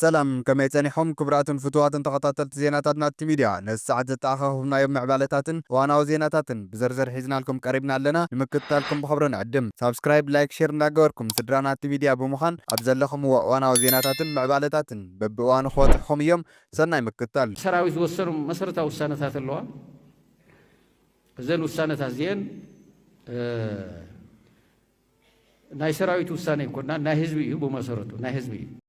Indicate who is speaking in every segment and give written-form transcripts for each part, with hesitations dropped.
Speaker 1: سلام كما يتنحهم كبرات فتوات تخططت زيناتنا التميديا نساعد تأخذنا يوم معبالتاتن وانا زيناتاتن بزرزر حزنا لكم قريبنا لنا نمكتالكم بخبرنا عدم سبسكرايب لايك شير ناغوركم سدرانا التميديا بمخان ابزلكم وانا زيناتاتن معبالتاتن ببوان خواتكم يوم سنة مكتال
Speaker 2: سراويت وصر مسرتا وسانتات اللوا زين وسانتات زين ناي سراويت وساني كنا ناي حزبي يبو مسرتو ناي حزبي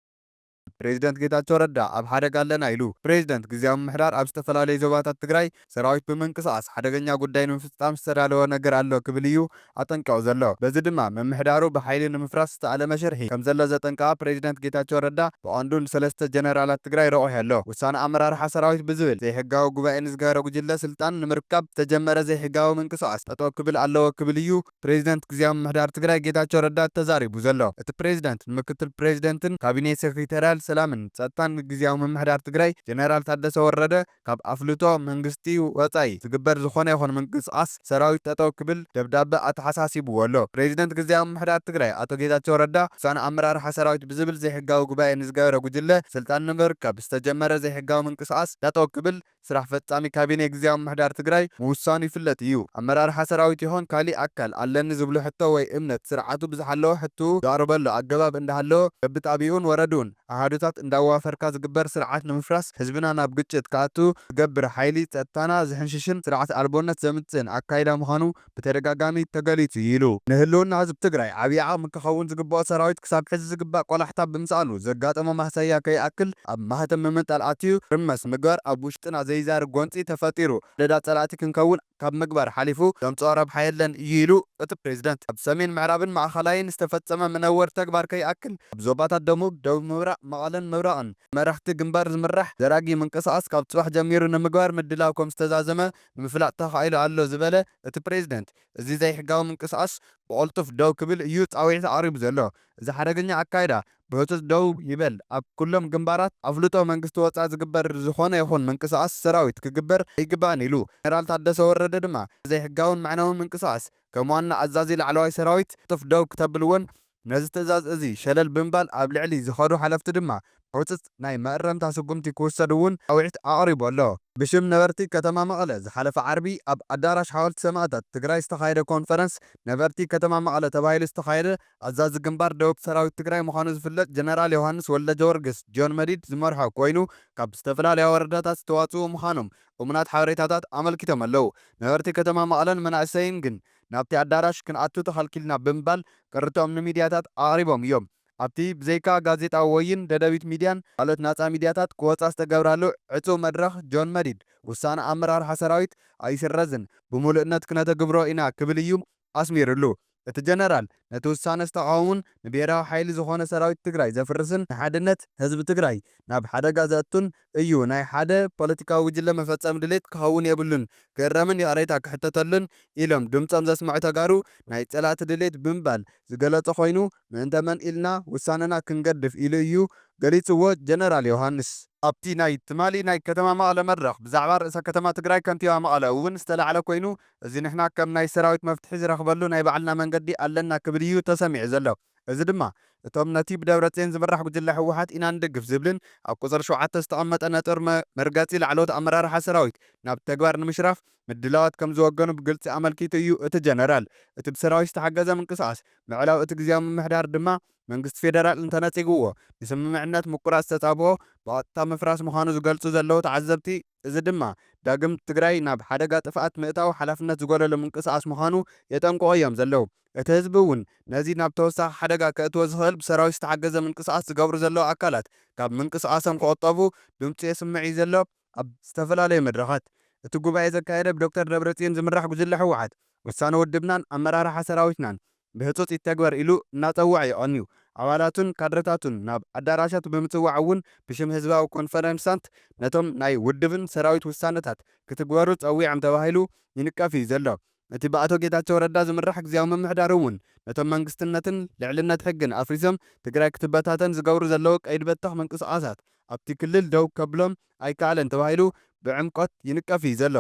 Speaker 1: بريزيدنت ጌታቸው ረዳ ኣብ ሓደጋ ኣለና ኢሉ ፕሬዚደንት ግዚያዊ ምሕዳር ኣብ ዝተፈላለዩ ዞባታት ትግራይ ሰራዊት ብምንቅስቓስ ሓደገኛ ጉዳይ ንምፍጻም ዝተዳለወ ነገር ኣሎ ክብል እዩ ኣጠንቂቑ ዘሎ በዚ ድማ ምምሕዳሩ ብሓይሊ ንምፍራስ ዝተኣለመ ሽርሒ ከም ዘሎ ዘጠንቀቐ ፕሬዚደንት ጌታቸው ረዳ ብቐንዱን ሰለስተ ጀነራላት ትግራይ ረቑሑ ኣሎ ውሳነ ኣመራርሓ ሰራዊት ብዝብል ዘይሕጋዊ ጉባኤ ንዝገበረ ጉጅለ ስልጣን ንምርካብ ዝተጀመረ ዘይሕጋዊ ምንቅስቓስ ጠጠው ክብል ኣለዎ ክብል እዩ ፕሬዚደንት ግዚያዊ ምሕዳር ትግራይ ጌታቸው ረዳ ተዛሪቡ ዘሎ እቲ ፕሬዚደንት ምክትል ፕሬዚደንትን ካቢኔት ሴክሬታርያል ሰላምን ጸጥታን ግዚያዊ ምምሕዳር ትግራይ ጀነራል ታደሰ ወረደ ካብ ኣፍልጦ መንግስቲ ወጻኢ ዝግበር ዝኾነ ይኹን ምንቅስቓስ ሰራዊት ጠጠው ክብል ደብዳቤ ኣተሓሳሲብዎ ኣሎ ፕሬዚደንት ግዚያዊ ምምሕዳር ትግራይ ኣቶ ጌታቸው ረዳ ውሳነ ኣመራርሓ ሰራዊት ብዝብል ዘይሕጋዊ ጉባኤ ንዝገበረ ጉጅለ ስልጣን ንምርካብ ዝተጀመረ ዘይሕጋዊ ምንቅስቓስ ጠጠው ክብል ስራሕ ፈጻሚ ካቢኔ ግዚያዊ ምምሕዳር ትግራይ ምውሳኑ ይፍለጥ እዩ ኣመራርሓ ሰራዊት ይኹን ካሊእ ኣካል ኣለኒ ዝብሉ ሕቶ ወይ እምነት ስርዓቱ ብዝሓለወ ሕቱ ዘቕርበሉ ኣገባብ እንዳሃለወ በብጣቢኡን ወረዱን ኣሃዱታት እንዳዋፈርካ ዝግበር ስርዓት ንምፍራስ ህዝብና ናብ ግጭት ካቱ ዝገብር ሓይሊ ጸጥታና ዝሕንሽሽን ስርዓት ኣልቦነት ዘምጽን ኣካይዳ ምዃኑ ብተደጋጋሚ ተገሊጹ ኢሉ ንህልውና ህዝቢ ትግራይ ዓብዪ ዓቕሚ ክኸውን ዝግብኦ ሰራዊት ክሳብ ሕዚ ዝግባእ ቆላሕታ ብምስኣኑ ዘጋጠመ ማህሰያ ከይኣክል ኣብ ማህተም ምምጣል ኣትዩ ርመስ ምግባር ኣብ ውሽጥና ዘይዛር ጎንፂ ተፈጢሩ ደዳ ጸላእቲ ክንከውን ካብ ምግባር ሓሊፉ ዘምጽኦ ረብሓ የለን እዩ ኢሉ እቲ ፕሬዚደንት ኣብ ሰሜን ምዕራብን ማእኸላይን ዝተፈጸመ መነወር ተግባር ከይኣክል ኣብ ዞባታት ደቡብ ደቡብ ምብራቅ መቐለን ምብራቕን መራሕቲ ግንባር ዝምራሕ ዘራጊ ምንቅስቓስ ካብ ጽባሕ ጀሚሩ ንምግባር ምድላው ከም ዝተዛዘመ ንምፍላጥ ተኻኢሉ ኣሎ ዝበለ እቲ ፕሬዚደንት እዚ ዘይሕጋዊ ምንቅስቓስ ብቕልጡፍ ደው ክብል እዩ ጻዊዕቲ ኣቕሪቡ ዘሎ እዚ ሓደገኛ ኣካይዳ ብህፁፅ ደው ይበል ኣብ ኩሎም ግንባራት ኣፍልጦ መንግስቲ ወጻኢ ዝግበር ዝኾነ ይኹን ምንቅስቓስ ሰራዊት ክግበር ኣይግባእን ኢሉ ጀነራል ታደሰ ወረደ ድማ ዘይሕጋውን መዕነውን ምንቅስቓስ ከም ዋና ኣዛዚ ላዕለዋይ ሰራዊት ቅልጡፍ ደው ክተብል እውን ነዚ ትእዛዝ እዚ ሸለል ብምባል ኣብ ልዕሊ ዝኸዱ ሓለፍቲ ድማ ሕፅፅ ናይ መእረምታ ስጉምቲ ክውሰድ እውን ጻዊዕቲ ኣቕሪቡ ኣሎ ብሽም ነበርቲ ከተማ መቐለ ዝሓለፈ ዓርቢ ኣብ ኣዳራሽ ሓወልቲ ሰማዕታት ትግራይ ዝተኻየደ ኮንፈረንስ ነበርቲ ከተማ መቐለ ተባሂሉ ዝተኻየደ ኣዛዚ ግንባር ደቡብ ሰራዊት ትግራይ ምዃኑ ዝፍለጥ ጀነራል ዮሃንስ ወልደጀወርግስ ጆን መዲድ ዝመርሖ ኮይኑ ካብ ዝተፈላለዩ ወረዳታት ዝተዋፅኡ ምዃኖም እሙናት ሓበሬታታት ኣመልኪቶም ኣለው ነበርቲ ከተማ መቐለን መናእሰይን ግን ናብቲ ኣዳራሽ ክንኣቱ ተኸልኪልና ብምባል ቅርቶም ንሚድያታት ኣቕሪቦም እዮም ኣብቲ ብዘይካ ጋዜጣ ወይን ደደቢት ሚድያን ካልኦት ናጻ ሚድያታት ክወጻ ዝተገብራሉ ዕፁብ መድረኽ ጆን መዲድ ውሳነ ኣመራርሓ ሰራዊት ኣይስረዝን ብሙሉእነት ክነተግብሮ ኢና ክብል እዩ ኣስሚሩሉ እቲ ጀነራል ነቲ ውሳነ ዝተቃወሙን ንብሔራዊ ሓይሊ ዝኾነ ሰራዊት ትግራይ ዘፍርስን ንሓድነት ህዝቢ ትግራይ ናብ ሓደጋ ዘእቱን እዩ ናይ ሓደ ፖለቲካዊ ውጅለ መፈጸሚ ድሌት ክኸውን የብሉን ክእረምን የቕሬታ ክሕተተሉን ኢሎም ድምፆም ዘስምዑ ተጋሩ ናይ ጸላእቲ ድሌት ብምባል ዝገለጸ ኮይኑ ምእንተ መን ኢልና ውሳነና ክንገድፍ ኢሉ እዩ ገሊጽዎ ጀነራል ዮሃንስ ኣብቲ ናይ ትማሊ ናይ ከተማ መቐለ መድረኽ ብዛዕባ ርእሰ ከተማ ትግራይ ከንቲባ መቐለ እውን ዝተላዕለ ኮይኑ እዚ ንሕና ከም ናይ ሰራዊት መፍትሒ ዝረኽበሉ ናይ ባዕልና መንገዲ ኣለና ክብል እዩ ተሰሚዑ ዘሎ እዚ ድማ እቶም ነቲ ብደብረጽዮን ዝምራሕ ጉጅለ ሕወሓት ኢና ንድግፍ ዝብልን ኣብ ቁፅሪ 7 ዝተቐመጠ ነጥር መርጋጺ ላዕለዎት ኣመራርሓ ሰራዊት ናብ ተግባር ንምሽራፍ ምድላዋት ከም ዝወገኑ ብግልፂ ኣመልኪቱ እዩ እቲ ጀነራል እቲ ብሰራዊት ዝተሓገዘ ምንቅስቓስ ምዕላው እቲ ግዚያዊ ምምሕዳር ድማ መንግስቲ ፌደራል እንተነጺግዎ ንስምምዕነት ምቁራጽ ተጻብኦ ብቐጥታ ምፍራስ ምዃኑ ዝገልጹ ዘለዉ ተዓዘብቲ እዚ ድማ ዳግም ትግራይ ናብ ሓደጋ ጥፍኣት ምእታዊ ሓላፍነት ዝጎለለ ምንቅስቓስ ምዃኑ የጠንቅቑ እዮም ዘለዉ እቲ ህዝቢ እውን ነዚ ናብ ተወሳኺ ሓደጋ ከእትዎ ዝኽእል ብሰራዊት ዝተሓገዘ ምንቅስቓስ ዝገብሩ ዘለዉ ኣካላት ካብ ምንቅስቓሶም ክቕጠቡ ድምፂ የስምዕ እዩ ዘሎ ኣብ ዝተፈላለዩ መድረኻት እቲ ጉባኤ ዘካየደ ብዶክተር ደብረጽዮን ዝምራሕ ጉጅለ ሕወሓት ውሳነ ውድብናን ኣመራርሓ ሰራዊትናን ብህፁፅ ይተግበር ኢሉ እናፀውዐ ይቐንዩ ኣባላቱን ካድረታቱን ናብ ኣዳራሻት ብምጽዋዕ እውን ብሽም ህዝባዊ ኮንፈረንሳት ነቶም ናይ ውድብን ሰራዊት ውሳነታት ክትግበሩ ጸዊዖም ተባሂሉ ይንቀፍ እዩ ዘሎ እቲ ብኣቶ ጌታቸው ረዳ ዝምራሕ ግዚያዊ ምምሕዳር እውን ነቶም መንግስትነትን ልዕልነት ሕግን ኣፍሪሶም ትግራይ ክትበታተን ዝገብሩ ዘለዉ ቀይዲ በታኽ ምንቅስቓሳት ኣብቲ ክልል ደው ከብሎም ኣይከኣለን ተባሂሉ ብዕምቆት ይንቀፍ እዩ ዘሎ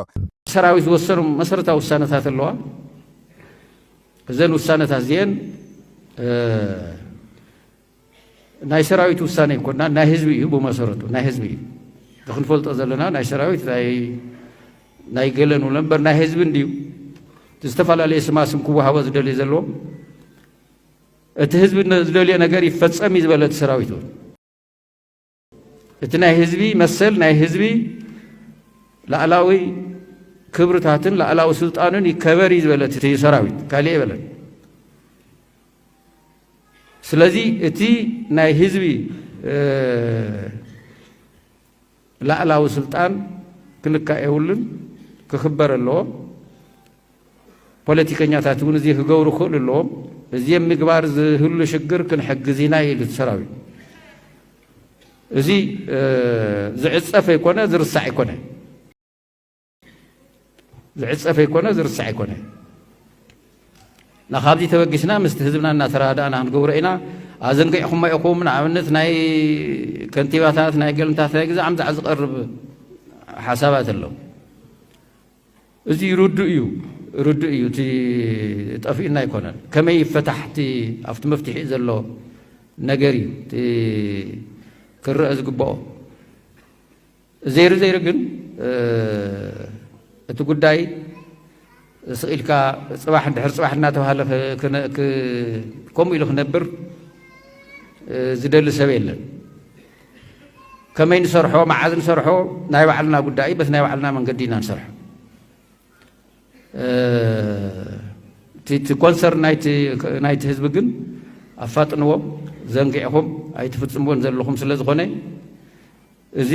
Speaker 2: ሰራዊት ዝወሰኑ መሰረታዊ ውሳነታት ኣለዋ እዘን ውሳነታት እዚአን ናይ ሰራዊት ውሳነ ይኮና ናይ ህዝቢ እዩ ብመሰረቱ ናይ ህዝቢ እዩ ክንፈልጦ ዘለና ናይ ሰራዊት ናይ ገለን ወለምበር ናይ ህዝቢ እንዲዩ ዝተፈላለዩ ስማስም ክወሃቦ ዝደልዩ ዘለዎ እቲ ህዝቢ ዝደልዮ ነገር ይፈጸም ይዝበለት ሰራዊት እቲ ናይ ህዝቢ መሰል ናይ ህዝቢ ላዕላዊ ክብርታትን ላዕላዊ ስልጣንን ይከበር ይዝበለት እቲ ሰራዊት ካልእ ይበለን ስለዚ እቲ ናይ ህዝቢ ላዕላዊ ስልጣን ክልካዕ የብሉን ክኽበር ኣለዎ ፖለቲከኛታት እውን እዚ ክገብሩ ክእሉ ኣለዎም እዚ ምግባር ዝህሉ ሽግር ክንሕግዝ ኢና ኢሉ ሰራዊት እዚ ዝዕፀፍ ኣይኮነ ዝርሳዕ ኣይኮነ ዝዕፀፍ ኣይኮነ ዝርሳዕ ኣይኮነ ናኻብዚ ተበጊስና ምስቲ ህዝብና እናተራዳእና ክንገብሮ ኢና ኣዘንጊዕኹም ኢኹም ንኣብነት ናይ ከንቲባታት ናይ ገለንታት ናይ ግዛዕ ምዛዕ ዝቐርብ ሓሳባት ኣለዉ እዚ ርዱእ እዩ እቲ ጠፊእና ኣይኮነን ከመይ ይፈታሕቲ ኣብቲ መፍትሒ ዘሎ ነገር እዩ ክርአ ዝግብኦ ዘይሩ ግን እቲ ጉዳይ ስኢልካ ፅባሕ እንድሕር ፅባሕ እናተባሃለ ከምኡ ኢሉ ክነብር ዝደሊ ሰብ የለን ከመይ ንሰርሖ መዓዝ ንሰርሖ ናይ ባዕልና ጉዳይ በቲ ናይ ባዕልና መንገዲ ኢና ንሰርሖ እቲ ኮንሰርን ናይቲ ህዝቢ ግን ኣፋጥንዎም ዘንጊዕኹም ኣይትፍፅምዎን ዘለኹም ስለ ዝኾነ እዚ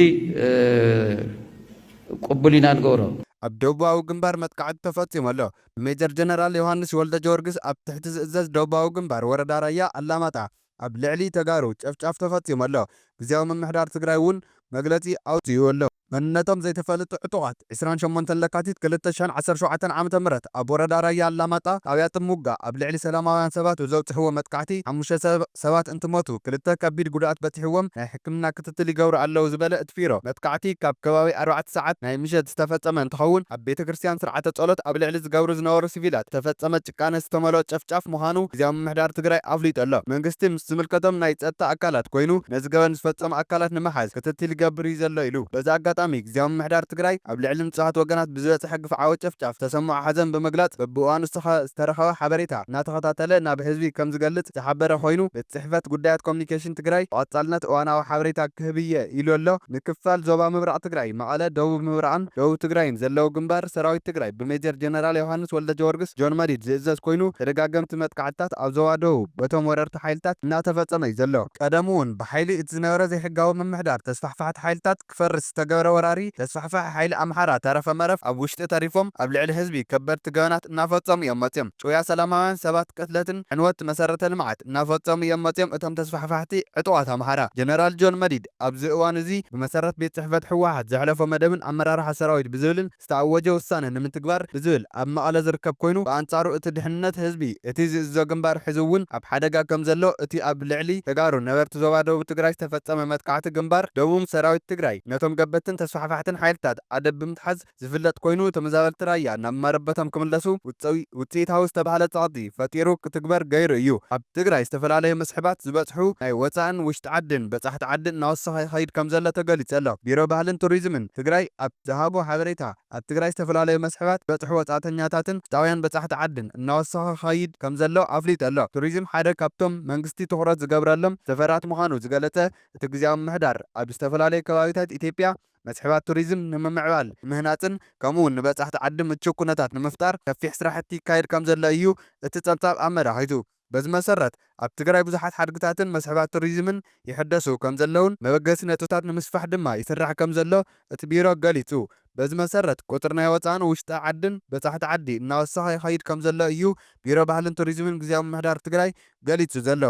Speaker 2: ቅቡል ኢና ንገብሮ
Speaker 1: ኣብ ደቡባዊ ግንባር መጥቃዕቲ ተፈጺሙ ኣሎ ብሜጀር ጀነራል ዮሃንስ ወልደ ጀወርግስ ኣብ ትሕቲ ዝእዘዝ ደቡባዊ ግንባር ወረዳ ራያ ኣላማጣ ኣብ ልዕሊ ተጋሩ ጨፍጫፍ ተፈጺሙ ኣሎ ግዚያዊ ምምሕዳር ትግራይ እውን መግለጺ ኣውፅኡ ኣሎ መንነቶም ዘይተፈለጡ ዕጡቓት 28 ለካቲት 2017 ዓ.ም ኣብ ወረዳ ራያ ኣላማጣ ጣብያ ጥሙጋ ኣብ ልዕሊ ሰላማውያን ሰባት ዘብፅሕዎ መጥቃዕቲ 5 ሰባት እንትሞቱ 2 ከቢድ ጉድኣት በፂሕዎም ናይ ሕክምና ክትትል ይገብሩ ኣለዉ ዝበለ እትፊሮ መጥቃዕቲ ካብ ከባቢ 4 ሰዓት ናይ ምሸት ዝተፈጸመ እንትኸውን ኣብ ቤተ ክርስቲያን ስርዓተ ጸሎት ኣብ ልዕሊ ዝገብሩ ዝነበሩ ሲቪላት ዝተፈጸመ ጭካነ ዝተመልኦ ጨፍጫፍ ምዃኑ ግዚያዊ ምምሕዳር ትግራይ ኣፍሊጡ ኣሎ መንግስቲ ምስ ዝምልከቶም ናይ ጸጥታ ኣካላት ኮይኑ ነዚ ገበን ዝፈጸሙ ኣካላት ንምሓዝ ክትትል ይገብር እዩ ዘሎ ኢሉ በዛ ኣጋጣሚ ግዚያዊ ምምሕዳር ትግራይ ኣብ ልዕሊ ንጹሃት ወገናት ብዝበፅሐ ግፍዓዊ ጨፍጫፍ ተሰምዖ ሓዘን ብምግላጽ በብእዋኑ ዝተረኸበ ሓበሬታ እናተኸታተለ ናብ ህዝቢ ከም ዝገልጽ ዝሓበረ ኮይኑ ቤት ጽሕፈት ጉዳያት ኮሙኒኬሽን ትግራይ ቀጻልነት እዋናዊ ሓበሬታ ክህብየ ኢሉ ኣሎ ንክፋል ዞባ ምብራቕ ትግራይ መቐለ ደቡብ ምብራቕን ደቡብ ትግራይን ዘለው ግንባር ሰራዊት ትግራይ ብሜጀር ጀነራል ዮሃንስ ወልደ ጀወርግስ ጆን መዲድ ዝእዘዝ ኮይኑ ተደጋገምቲ መጥቃዕትታት ኣብ ዞባ ደቡብ በቶም ወረርቲ ሓይልታት እናተፈጸመ እዩ ዘሎ ቀደም እውን ብሓይሊ እቲ ዝነበረ ዘይሕጋዊ ምምሕዳር ተስፋሕፋሕቲ ሓይልታት ክፈርስ ዝተገበረ ወራሪ ተስፋሕፋሕ ሓይሊ ኣምሓራ ተረፈ መረፍ ኣብ ውሽጢ ተሪፎም ኣብ ልዕሊ ህዝቢ ከበድቲ ገበናት እናፈጸሙ እዮም መፅዮም ጩያ ሰላማውያን ሰባት ቅትለትን ዕንወት መሰረተ ልምዓት እናፈጸሙ እዮም መፅዮም እቶም ተስፋሕፋሕቲ ዕጡቓት ኣምሓራ ጀነራል ጆን መዲድ ኣብዚ እዋን እዚ ብመሰረት ቤት ጽሕፈት ሕወሓት ዘሕለፎ መደብን ኣመራርሓ ሰራዊት ብዝብልን ዝተኣወጀ ውሳነ ንምትግባር ብዝብል ኣብ መቐለ ዝርከብ ኮይኑ ብኣንጻሩ እቲ ድሕንነት ህዝቢ እቲ ዝእዞ ግንባር ሒዙ እውን ኣብ ሓደጋ ከም ዘሎ እቲ ኣብ ልዕሊ ተጋሩ ነበርቲ ዞባ ደቡብ ትግራይ ዝተፈጸመ መጥቃዕቲ ግንባር ደቡብ ሰራዊት ትግራይ ነቶም ገበትን ተስፋሕፋሕትን ሓይልታት ኣደብ ብምትሓዝ ዝፍለጥ ኮይኑ ተመዛበልቲ ራያ ናብ መረበቶም ክምለሱ ውፅኢታዊ ዝተባሃለ ጸቕጢ ፈጢሩ ክትግበር ገይሩ እዩ ኣብ ትግራይ ዝተፈላለዩ መስሕባት ዝበፅሑ ናይ ወፃእን ውሽጢ ዓድን በጻሕቲ ዓድን እናወሰኸ ይኸይድ ከም ዘሎ ተገሊጹ ኣሎ ቢሮ ባህልን ቱሪዝምን ትግራይ ኣብ ዝሃቦ ሓበሬታ ኣብ ትግራይ ዝተፈላለዩ መስሕባት ዝበፅሑ ወፃእተኛታትን ውሽጣውያን በጻሕቲ ዓድን እናወሰኸ ይኸይድ ከም ዘሎ ኣፍሊጡ ኣሎ ቱሪዝም ሓደ ካብቶም መንግስቲ ትኩረት ዝገብረሎም ሰፈራት ምዃኑ ዝገለጸ እቲ ግዚያዊ ምምሕዳር ኣብ ዝተፈላለዩ ከባቢታት ኢትዮጵያ መስሕባት ቱሪዝም ንምምዕባል ምህናፅን ከምኡውን ንበጻሕቲ ዓዲ ምቹው ኩነታት ንምፍጣር ከፊሕ ስራሕቲ ይካየድ ከም ዘሎ እዩ እቲ ጸብጻብ ኣመላኺቱ በዚ መሰረት ኣብ ትግራይ ብዙሓት ሓድግታትን መስሕባት ቱሪዝምን ይሕደሱ ከም ዘለውን መበገሲ ነጥብታት ንምስፋሕ ድማ ይስራሕ ከም ዘሎ እቲ ቢሮ ገሊጹ በዚ መሰረት ቁጥር ናይ ወፃእን ውሽጢ ዓድን በጻሕቲ ዓዲ እናወሰኸ ይኸይድ ከም ዘሎ እዩ ቢሮ ባህልን ቱሪዝምን ግዚያዊ ምምሕዳር ትግራይ ገሊጹ ዘሎ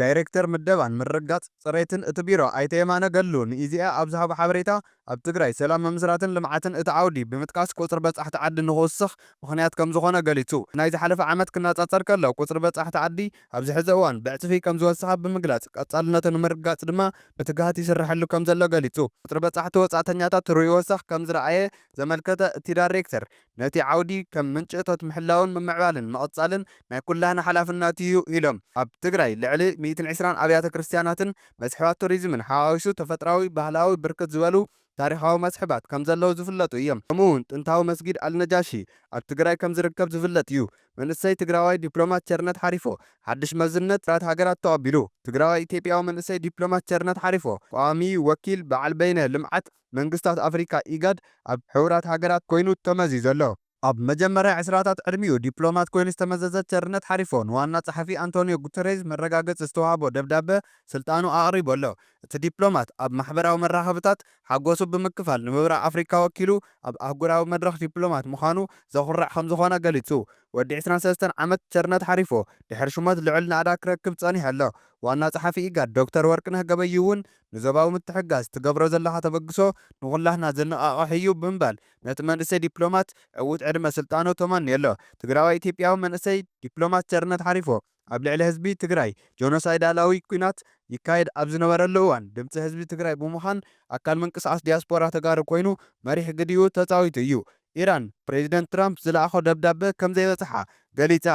Speaker 1: ዳይሬክተር ምደባን ምርጋጽ ጽሬትን እቲ ቢሮ ኣይተ የማነ ገሉ ንኢዜአ ኣብ ዝሃቦ ሓበሬታ ኣብ ትግራይ ሰላም መምስራትን ልምዓትን እቲ ዓውዲ ብምጥቃስ ቁፅሪ በጻሕቲ ዓዲ ንኽውስኽ ምኽንያት ከም ዝኾነ ገሊጹ ናይ ዝሓለፈ ዓመት ክነጻጸር ከሎ ቁፅሪ በጻሕቲ ዓዲ ኣብዚ ሕዚ እዋን ብዕፅፊ ከም ዝወስኻ ብምግላጽ ቀጻልነቱ ንምርጋጽ ድማ ብትግሃት ይስርሐሉ ከም ዘሎ ገሊጹ ቁፅሪ በጻሕቲ ወጻእተኛታት ይወስኽ ከም ዝረኣየ ዘመልከተ እቲ ዳይሬክተር ነቲ ዓውዲ ከም ምንጭ እቶት ምሕላውን ምምዕባልን መቕጻልን ናይ ኩላህና ሓላፍነት እዩ ኢሎም ኣብ ትግራይ ልዕሊ 120 ኣብያተ ክርስቲያናትን መስሕባት ቱሪዝምን ሓዋዊሱ ተፈጥራዊ ባህላዊ ብርክት ዝበሉ ታሪኻዊ መስሕባት ከም ዘለዉ ዝፍለጡ እዮም። ከምኡውን ጥንታዊ መስጊድ አልነጃሺ ኣብ ትግራይ ከም ዝርከብ ዝፍለጥ እዩ። መንእሰይ ትግራዋይ ዲፕሎማት ቸርነት ሓሪፎ ሓድሽ መዝነት ራት ሃገራት ተቐቢሉ። ትግራዋይ ኢትዮጵያዊ መንእሰይ ዲፕሎማት ቸርነት ሓሪፎ ቋሚ ወኪል በዓል በይነ ልምዓት መንግስታት ኣፍሪካ ኢጋድ ኣብ ሕቡራት ሃገራት ኮይኑ ተመዚዙ ኣሎ። ኣብ መጀመርያ ዕስራታት ዕድሚኡ ዲፕሎማት ኮይኑ ዝተመዘዘ ቸርነት ሓሪፎ ንዋና ጸሓፊ አንቶኒዮ ጉተሬዝ መረጋገጽ ዝተዋህቦ ደብዳቤ ስልጣኑ ኣቕሪቡ ኣሎ። እቲ ዲፕሎማት ኣብ ማሕበራዊ መራኸብታት ሓጎሱ ብምክፋል ንምብራቕ ኣፍሪካ ወኪሉ ኣብ ኣህጉራዊ መድረኽ ዲፕሎማት ምዃኑ ዘኹርዕ ከም ዝኾነ ገሊጹ። ወዲ 23 ዓመት ቸርነት ሓሪፎ ድሕሪ ሹመት ልዕል ናዕዳ ክረክብ ጸኒሑ ኣሎ። ዋና ጸሓፊ ኢጋድ ዶክተር ወርቅነህ ገበዩ እውን ንዞባዊ ምትሕጋዝ ትገብሮ ዘለኻ ተበግሶ ንኹላህና ዘነቓቕሕ እዩ ብምባል ነቲ መንእሰይ ዲፕሎማት ዕዉት ዕድመ ስልጣኑ ተመንዩ ኣሎ። ትግራዋይ ኢትዮጵያዊ መንእሰይ ዲፕሎማት ቸርነት ሓሪፎ ኣብ ልዕሊ ህዝቢ ትግራይ ጆኖሳይዳላዊ ኩናት ይካየድ ኣብ ዝነበረሉ እዋን ድምፂ ህዝቢ ትግራይ ብምዃን ኣካል ምንቅስቓስ ዲያስፖራ ተጋሩ ኮይኑ መሪሕ ግዲኡ ተፃዊቱ እዩ። ኢራን ፕሬዚደንት ትራምፕ ዝለኣኾ ደብዳቤ ከም ዘይበጽሓ ገሊጻ።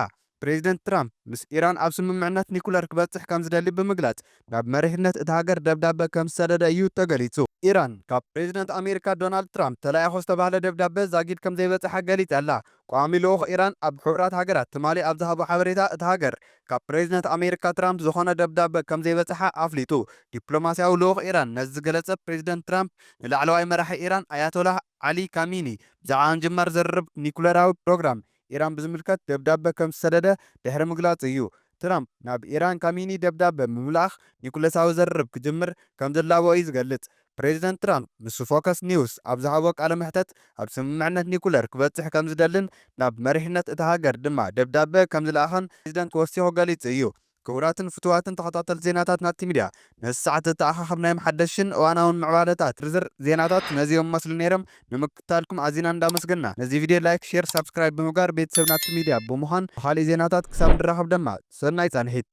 Speaker 1: ፕሬዚደንት ትራምፕ ምስ ኢራን ኣብ ስምምዕነት ኒኩለር ክበጽሕ ከም ዝደሊ ብምግላጽ ናብ መሪሕነት እቲ ሃገር ደብዳቤ ከም ዝሰደደ እዩ ተገሊጹ። ኢራን ካብ ፕሬዚደንት ኣሜሪካ ዶናልድ ትራምፕ ተለኣኾ ዝተባህለ ደብዳቤ ዛጊድ ከም ዘይበጽሓ ገሊጽ ኣላ። ቋሚ ልኡኽ ኢራን ኣብ ሕቡራት ሃገራት ትማሊ ኣብ ዝሃቦ ሓበሬታ እቲ ሃገር ካብ ፕሬዚደንት ኣሜሪካ ትራምፕ ዝኾነ ደብዳቤ ከም ዘይበጽሓ ኣፍሊጡ። ዲፕሎማስያዊ ልኡኽ ኢራን ነዚ ዝገለጸ ፕሬዚደንት ትራምፕ ንላዕለዋይ መራሒ ኢራን ኣያቶላህ ዓሊ ካሚኒ ብዛዕባ ምጅማር ዘርብ ኒኩለራዊ ፕሮግራም ኢራን ብዝምልከት ደብዳቤ ከም ዝሰደደ ድሕሪ ምግላጽ እዩ። ትራምፕ ናብ ኢራን ካሚኒ ደብዳቤ ብምልኣኽ ኒኩለሳዊ ዘርብ ክጅምር ከም ዘላቦ እዩ ዝገልጽ። ፕሬዚደንት ትራምፕ ምስ ፎከስ ኒውስ ኣብ ዝሃቦ ቃለ መሕተት ኣብ ስምምዕነት ኒኩለር ክበጽሕ ከም ዝደልን ናብ መሪሕነት እቲ ሃገር ድማ ደብዳቤ ከም ዝለኣኸን ፕሬዚደንት ወሲኹ ገሊጹ እዩ። ክቡራትን ፍትዋትን ተኸታተልቲ ዜናታት ናቲ ሚድያ ነዚ ሰዓት ዝተኣኻኸብናዮም ሓደሽን እዋናውን ምዕባለታት ዝርዝር ዜናታት ነዚኦም መስሉ ነይሮም። ንምክትታልኩም ኣዚና እንዳመስገና ነዚ ቪድዮ ላይክ፣ ሼር፣ ሰብስክራይብ ብምግባር ቤተሰብ ናቲ ሚድያ ብምዃን ብኻሊእ ዜናታት ክሳብ ንራኸብ ድማ ሰናይ ጻንሒት።